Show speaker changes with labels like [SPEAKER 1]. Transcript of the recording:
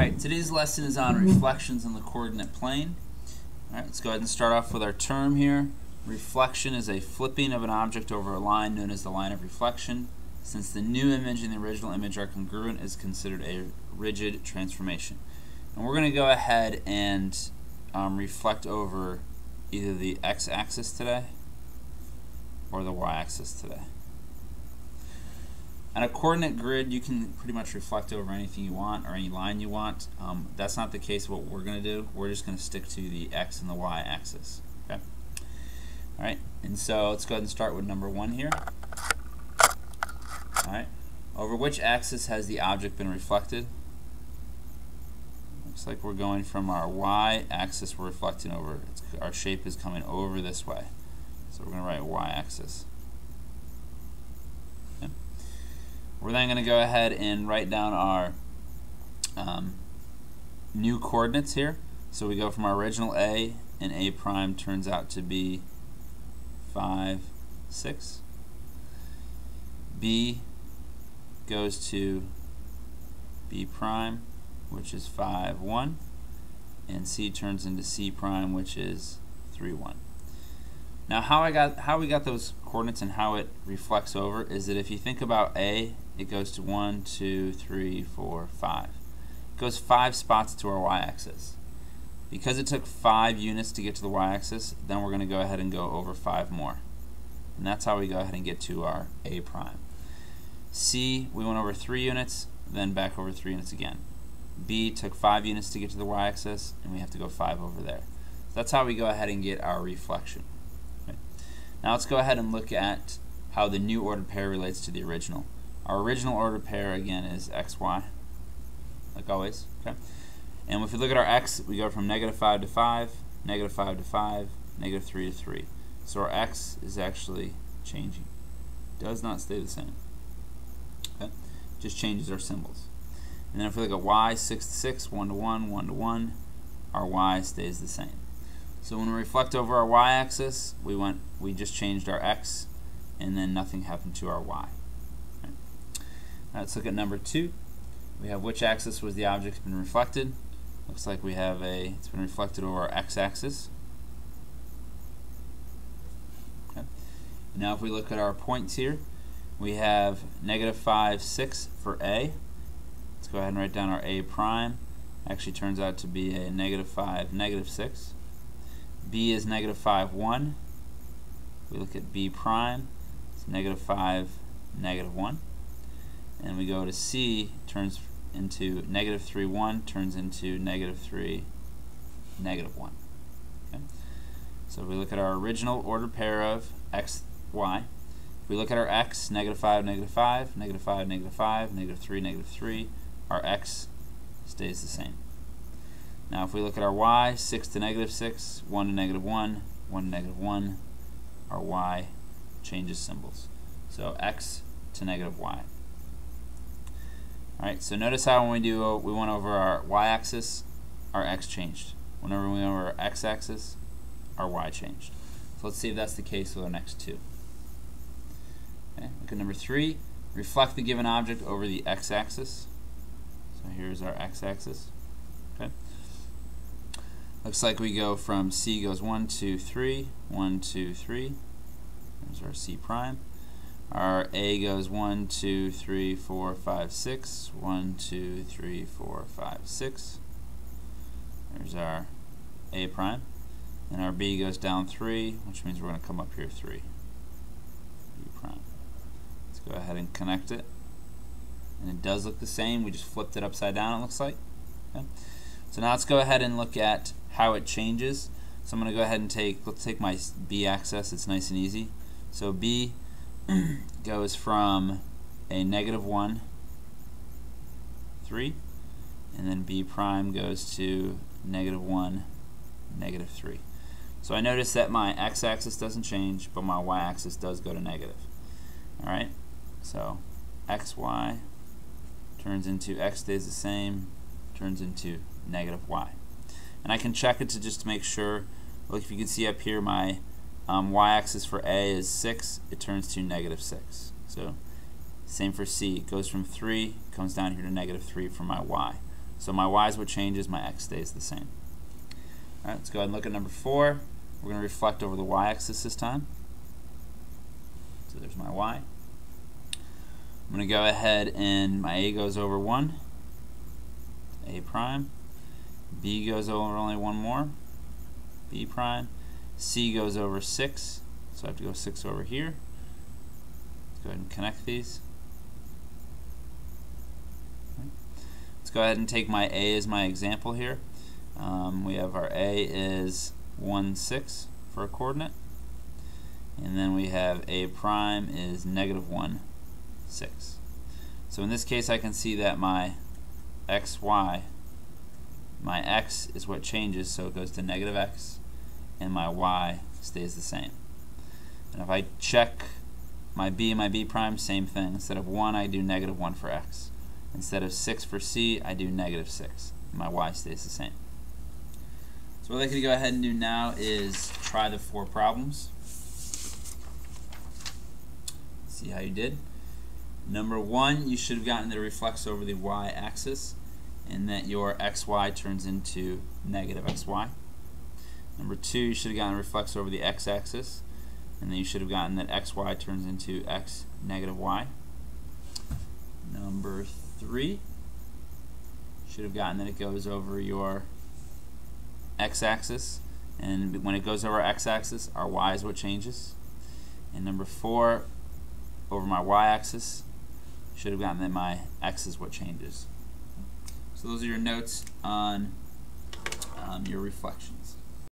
[SPEAKER 1] Alright, today's lesson is on reflections in the coordinate plane. Alright, let's go ahead and start off with our term here. Reflection is a flipping of an object over a line known as the line of reflection. Since the new image and the original image are congruent, is considered a rigid transformation. And we're going to go ahead and reflect over either the x-axis today or the y-axis today. On a coordinate grid, you can pretty much reflect over anything you want or any line you want. That's not the case what we're going to do. We're just going to stick to the x and the y-axis. Okay? Alright, and so let's go ahead and start with number 1 here. Alright, over which axis has the object been reflected? Looks like we're going from our y-axis we're reflecting over. Our shape is coming over this way. So we're going to write y-axis. We're then going to go ahead and write down our new coordinates here. So we go from our original A, and A prime turns out to be 5, 6. B goes to B prime, which is 5, 1. And C turns into C prime, which is 3, 1. Now how we got those coordinates and how it reflects over is that if you think about A, it goes to 1, 2, 3, 4, 5. It goes 5 spots to our y-axis. Because it took 5 units to get to the y-axis, then we're going to go ahead and go over 5 more. And that's how we go ahead and get to our A prime. C, we went over 3 units, then back over 3 units again. B took 5 units to get to the y-axis, and we have to go 5 over there. So that's how we go ahead and get our reflection. Okay. Now let's go ahead and look at how the new ordered pair relates to the original. Our original ordered pair again is xy, like always. Okay. And if we look at our x, we go from -5 to 5, -5 to 5, -3 to 3. So our x is actually changing. Does not stay the same. Okay. Just changes our symbols. And then if we look at y, 6 to 6, 1 to 1, 1 to 1, our y stays the same. So when we reflect over our y-axis, we just changed our x, and then nothing happened to our y. Right. Now let's look at number 2. We have which axis was the object been reflected. Looks like we have it's been reflected over our x-axis. Okay. Now if we look at our points here, we have -5, 6 for A. Let's go ahead and write down our A prime. Actually turns out to be a -5, -6. B is -5, 1. We look at B prime, it's -5, -1. And we go to C, turns into -3, 1, turns into -3, -1. Okay. So if we look at our original ordered pair of x, y, if we look at our x, -5, -5, -5, -5, -3, -3, our x stays the same. Now if we look at our y, 6 to -6, 1 to -1, 1 to -1, our y changes symbols. So x to -y. Alright, so notice how when we went over our y-axis, our x changed. Whenever we went over our x-axis, our y changed. So let's see if that's the case with our next two. Okay, look at number 3. Reflect the given object over the x-axis. So here's our x-axis. Okay. Looks like we go from C goes 1, 2, 3, 1, 2, 3. There's our C prime. Our A goes 1, 2, 3, 4, 5, 6. 1, 2, 3, 4, 5, 6. There's our A prime. And our B goes down 3, which means we're going to come up here 3. B prime. Let's go ahead and connect it. And it does look the same. We just flipped it upside down, it looks like. Okay. So now let's go ahead and look at how it changes. So I'm going to go ahead and let's take my B axis. It's nice and easy. So B goes from a -1, 3, and then B prime goes to -1, -3. So I notice that my x-axis doesn't change, but my y-axis does go to negative. Alright, so xy turns into x stays the same, turns into -y. And I can check it to just make sure. Look, if you can see up here, my y-axis for A is 6, it turns to -6. So same for C, it goes from 3, comes down here to -3 for my y. So my y is what changes, my x stays the same. Alright, let's go ahead and look at number 4. We're going to reflect over the y-axis this time. So there's my y. I'm going to go ahead and my a goes over 1, a prime. B goes over only one more, b prime. C goes over 6, so I have to go 6 over here. Let's go ahead and connect these. Let's go ahead and take my a as my example here. We have our a is 1, 6 for a coordinate, and then we have a prime is -1, 6. So in this case I can see that my xy, my x is what changes, so it goes to -x, and my y stays the same. And if I check my b and my b prime, same thing. Instead of 1, I do -1 for x. Instead of 6 for c, I do -6. My y stays the same. So what I can go ahead and do now is try the 4 problems. See how you did. Number 1, you should have gotten that it reflects over the y-axis, and that your xy turns into -xy. Number 2, you should have gotten it reflects over the x-axis, and then you should have gotten that xy turns into x -y. Number 3, you should have gotten that it goes over your x-axis, and when it goes over our x-axis, our y is what changes. And number 4, over my y-axis, should have gotten that my x is what changes. So those are your notes on your reflection.